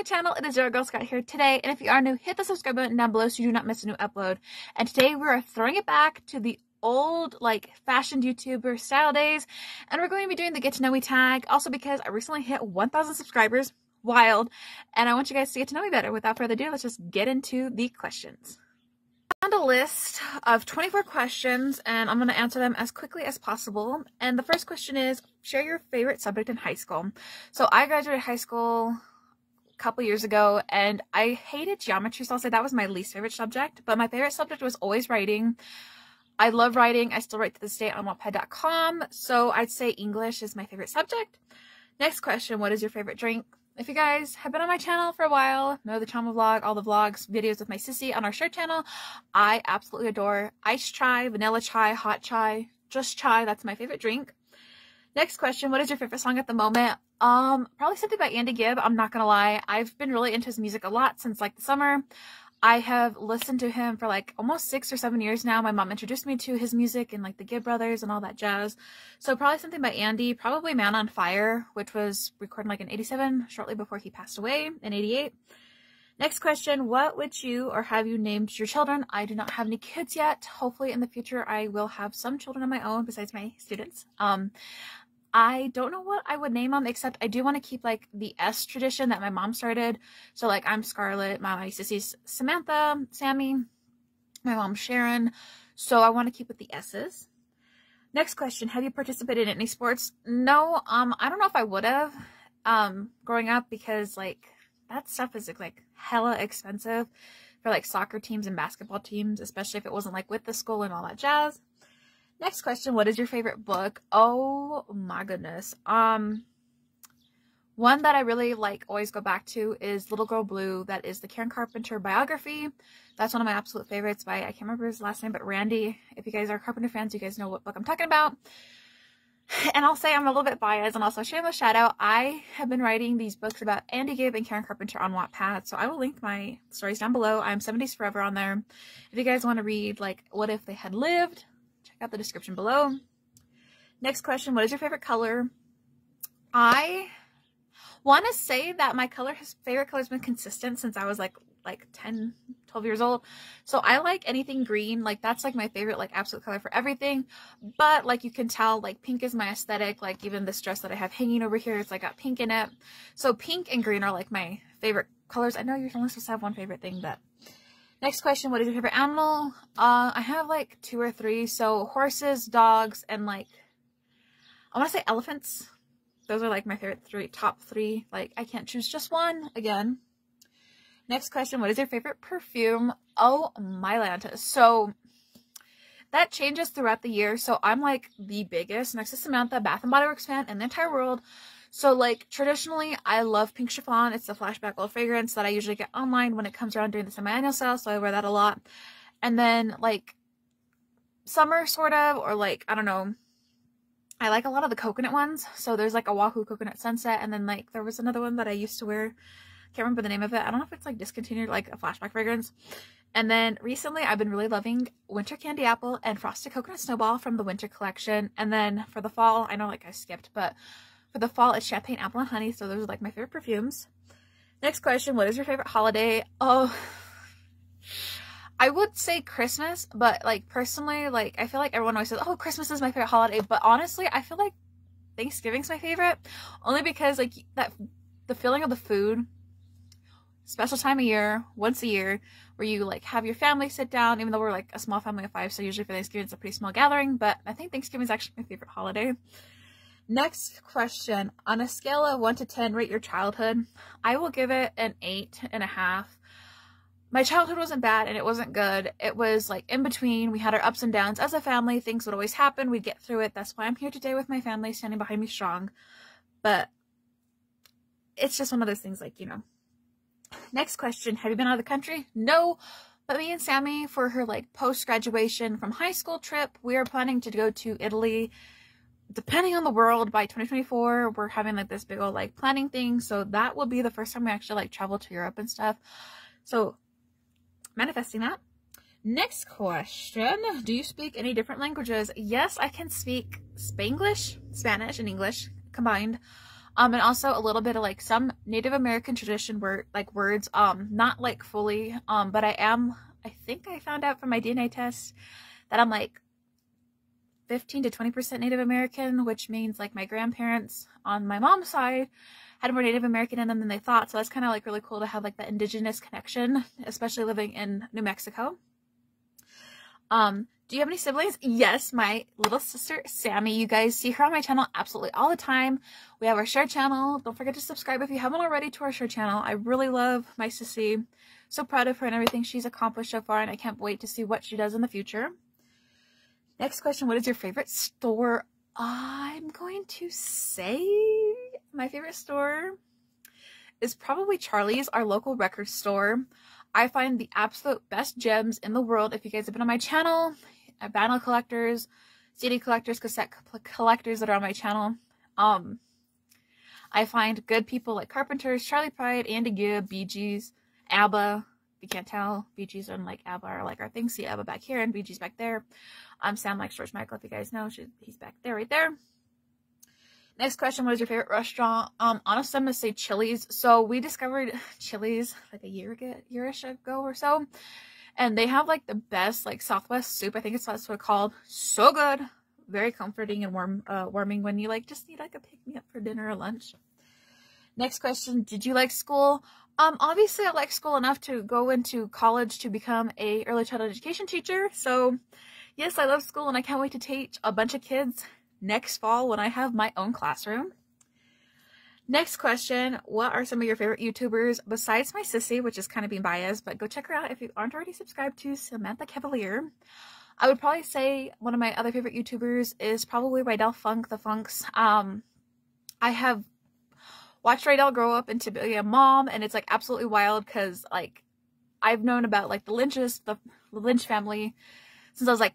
my channel. It is your girl Scott here today, and if you are new, hit the subscribe button down below so you do not miss a new upload. And today we are throwing it back to the old fashioned YouTuber style days, and we're going to be doing the get to know me tag, also because I recently hit 1,000 subscribers. Wild. And I want you guys to get to know me better. Without further ado, let's just get into the questions. I found a list of 24 questions, and I'm going to answer them as quickly as possible. And the first question is, share your favorite subject in high school. So I graduated high school a couple years ago, and I hated geometry, so I'll say that was my least favorite subject. But my favorite subject was always writing. I love writing. I still write to this day on Wattpad.com, so I'd say English is my favorite subject. Next question, what is your favorite drink? If you guys have been on my channel for a while, know the trauma vlog, all the vlogs, videos with my sissy on our share channel, I absolutely adore iced chai, vanilla chai, hot chai, just chai. That's my favorite drink. Next question, what is your favorite song at the moment? Probably something by Andy Gibb. I'm not gonna lie. I've been really into his music a lot since the summer. I have listened to him for almost 6 or 7 years now. My mom introduced me to his music and the Gibb brothers and all that jazz. So probably something by Andy, probably Man on Fire, which was recorded in 87, shortly before he passed away in 88. Next question, what would you or have you named your children? I do not have any kids yet. Hopefully in the future I will have some children of my own besides my students. I don't know what I would name them, except I do want to keep the S tradition that my mom started. So I'm Scarlett, my sissy's Samantha, Sammy, my mom's Sharon. So I want to keep with the S's. Next question, have you participated in any sports? No, I don't know if I would have growing up, because that stuff is hella expensive for soccer teams and basketball teams, especially if it wasn't with the school and all that jazz. Next question, what is your favorite book? Oh my goodness. One that I really always go back to is Little Girl Blue. That is the Karen Carpenter biography. That's one of my absolute favorites by, I can't remember his last name, but Randy. If you guys are Carpenter fans, you guys know what book I'm talking about. And I'll say I'm a little bit biased, and also shameless shout out, I have been writing these books about Andy Gibb and Karen Carpenter on Wattpad, so I will link my stories down below. I'm 70s Forever on there. If you guys want to read What If They Had Lived, check out the description below. Next question, what is your favorite color? I want to say that my favorite color has been consistent since I was 10, 12 years old. So I like anything green. That's my favorite absolute color for everything. But you can tell pink is my aesthetic. Even this dress that I have hanging over here, it's got pink in it. So pink and green are my favorite colors. I know you're only supposed to have one favorite thing, but next question, what is your favorite animal? I have 2 or 3. So horses, dogs, and I want to say elephants. Those are my favorite top 3. I can't choose just one again. Next question, what is your favorite perfume? Oh my Lanta. So that changes throughout the year. So I'm the biggest, next to Samantha, Bath and Body Works fan in the entire world. So traditionally I love Pink Chiffon. It's the flashback gold fragrance that I usually get online when it comes around during the semi-annual sale, so I wear that a lot. And then summer sort of, or I don't know, I like a lot of the coconut ones. So there's a Wahoo Coconut Sunset, and then there was another one that I used to wear, can't remember the name of it. I don't know if it's discontinued, a flashback fragrance. And then recently I've been really loving Winter Candy Apple and Frosted Coconut Snowball from the winter collection. And then for the fall, I know I skipped, but for the fall, it's Champagne Apple and Honey. So those are my favorite perfumes. Next question, what is your favorite holiday? Oh, I would say Christmas, but personally, I feel everyone always says, oh, Christmas is my favorite holiday. But honestly, I feel Thanksgiving's my favorite, only because the feeling of the food, special time of year, once a year, where you have your family sit down, even though we're a small family of 5, so usually for Thanksgiving it's a pretty small gathering, but I think Thanksgiving is actually my favorite holiday. Next question, on a scale of 1 to 10, rate your childhood. I will give it an 8.5. My childhood wasn't bad and it wasn't good. It was in between. We had our ups and downs as a family. Things would always happen. We'd get through it. That's why I'm here today with my family, standing behind me strong. But it's just one of those things, you know. Next question, have you been out of the country? No, but me and Sammy, for her post-graduation from high school trip, we are planning to go to Italy, depending on the world, by 2024. We're having this big old planning thing, so that will be the first time we actually travel to Europe and stuff. So manifesting that. Next question, do you speak any different languages? Yes, I can speak Spanglish, Spanish, and English combined. And also a little bit of like some Native American tradition words, not like fully, but I think I found out from my DNA test that I'm like 15 to 20% Native American, which means like my grandparents on my mom's side had more Native American in them than they thought. So that's kind of like really cool to have like the indigenous connection, especially living in New Mexico. Do you have any siblings? Yes, my little sister, Sammy. You guys see her on my channel absolutely all the time. We have our share channel. Don't forget to subscribe if you haven't already to our share channel. I really love my sissy. So proud of her and everything she's accomplished so far, and I can't wait to see what she does in the future. Next question, what is your favorite store? I'm going to say my favorite store is probably Charlie's, our local record store. I find the absolute best gems in the world. If you guys have been on my channel, vinyl collectors, CD collectors, cassette collectors that are on my channel, I find good people like Carpenters, Charlie Pride, Andy Gibb, Bee Gees, ABBA. If you can't tell, Bee Gees and like ABBA are like our thing. See ABBA back here and Bee Gees back there. Sam likes George Michael, if you guys know. He's back there, right there. Next question, what is your favorite restaurant? Honestly, I'm going to say Chili's. So we discovered Chili's like a year-ish ago or so. And they have like the best like Southwest soup. I think it's what it's called. So good. Very comforting and warming when you like just need like a pick-me-up for dinner or lunch. Next question, did you like school? Obviously I like school enough to go into college to become a early childhood education teacher. So yes, I love school and I can't wait to teach a bunch of kids next fall when I have my own classroom. Next question, what are some of your favorite YouTubers besides my sissy, which is kind of being biased, but go check her out if you aren't already subscribed to Samantha Cavalier. I would probably say one of my other favorite YouTubers is probably Rydell Funk, the Funks. I have watched Rydell grow up into being a mom, and it's like absolutely wild because like I've known about like the Lynches, the Lynch family since I was like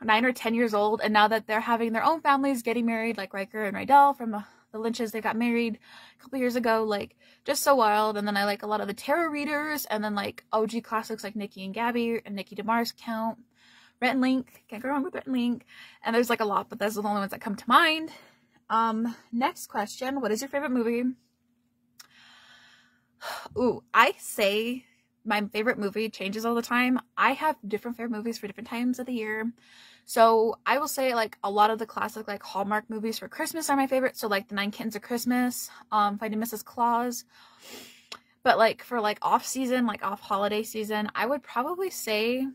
9 or 10 years old, and now that they're having their own families, getting married, like Riker and Rydell from the Lynches, they got married a couple years ago, like just so wild. And then I like a lot of the tarot readers, and then like OG classics like Nikki and Gabby and Nikki DeMar's account, Rhett and Link, can't go wrong with Rhett and Link, and there's like a lot, but those are the only ones that come to mind. Next question, what is your favorite movie? Ooh, I say my favorite movie changes all the time. I have different favorite movies for different times of the year. So I will say like a lot of the classic like Hallmark movies for Christmas are my favorite. So like The 9 Kittens of Christmas, Finding Mrs. Claus. But like for like off season, like off holiday season, I would probably say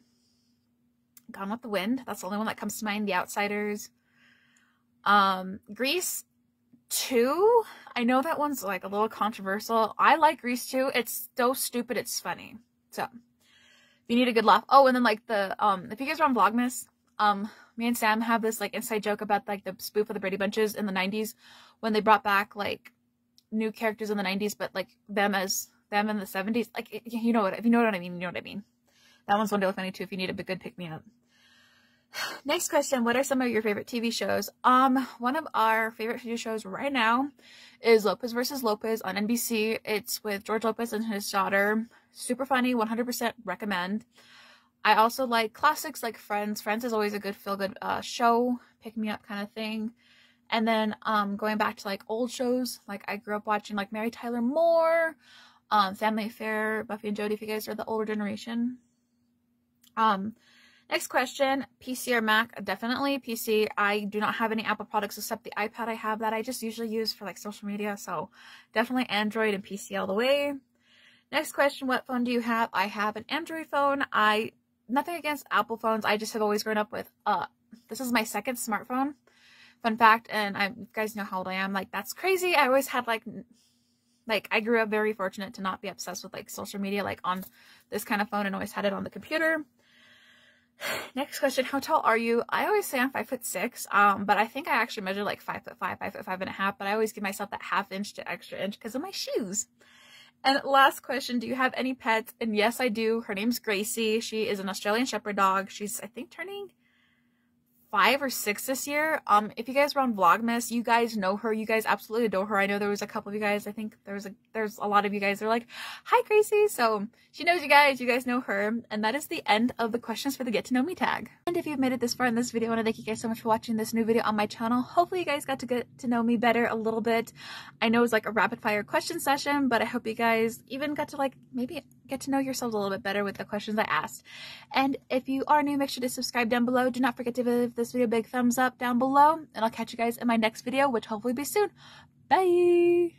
Gone with the Wind. That's the only one that comes to mind. The Outsiders. Grease 2. I know that one's like a little controversial. I like Grease 2. It's so stupid, it's funny. So if you need a good laugh. Oh, and then like the if you guys are on Vlogmas, me and Sam have this like inside joke about like the spoof of the Brady Bunches in the 90s when they brought back like new characters in the 90s, but like them as them in the 70s. Like you know what, if you know what I mean, you know what I mean. That one's one to look funny too if you need a good pick me up. Next question, what are some of your favorite TV shows? One of our favorite TV shows right now is Lopez vs. Lopez on NBC. It's with George Lopez and his daughter. Super funny, 100% recommend. I also like classics like Friends. Friends is always a good feel-good show, pick-me-up kind of thing. And then going back to like old shows, like I grew up watching like Mary Tyler Moore, Family Affair, Buffy and Jody, if you guys are the older generation. Next question, PC or Mac? Definitely PC. I do not have any Apple products except the iPad I have that I just usually use for like social media. So definitely Android and PC all the way. Next question, what phone do you have? I have an Android phone. Nothing against Apple phones. I just have always grown up with, this is my second smartphone. Fun fact, and you guys know how old I am. Like, that's crazy. I always had like I grew up very fortunate to not be obsessed with like social media, like on this kind of phone, and always had it on the computer. Next question, how tall are you? I always say I'm 5'6", but I think I actually measure like 5'5", 5'5.5", but I always give myself that half inch to extra inch because of my shoes. And last question, do you have any pets? And yes, I do. Her name's Gracie. She is an Australian Shepherd dog. She's, I think, turning 5 or 6 this year. If you guys were on Vlogmas, you guys know her. You guys absolutely adore her. I know there was a couple of you guys. I think there's a lot of you guys that are like, hi Gracie. So she knows you guys know her. And that is the end of the questions for the Get to Know Me tag. And if you've made it this far in this video, I want to thank you guys so much for watching this new video on my channel. Hopefully you guys got to get to know me better a little bit. I know it was like a rapid fire question session, but I hope you guys even got to like maybe get to know yourselves a little bit better with the questions I asked. And if you are new, make sure to subscribe down below. Do not forget to give this video a big thumbs up down below, and I'll catch you guys in my next video, which hopefully will be soon. Bye!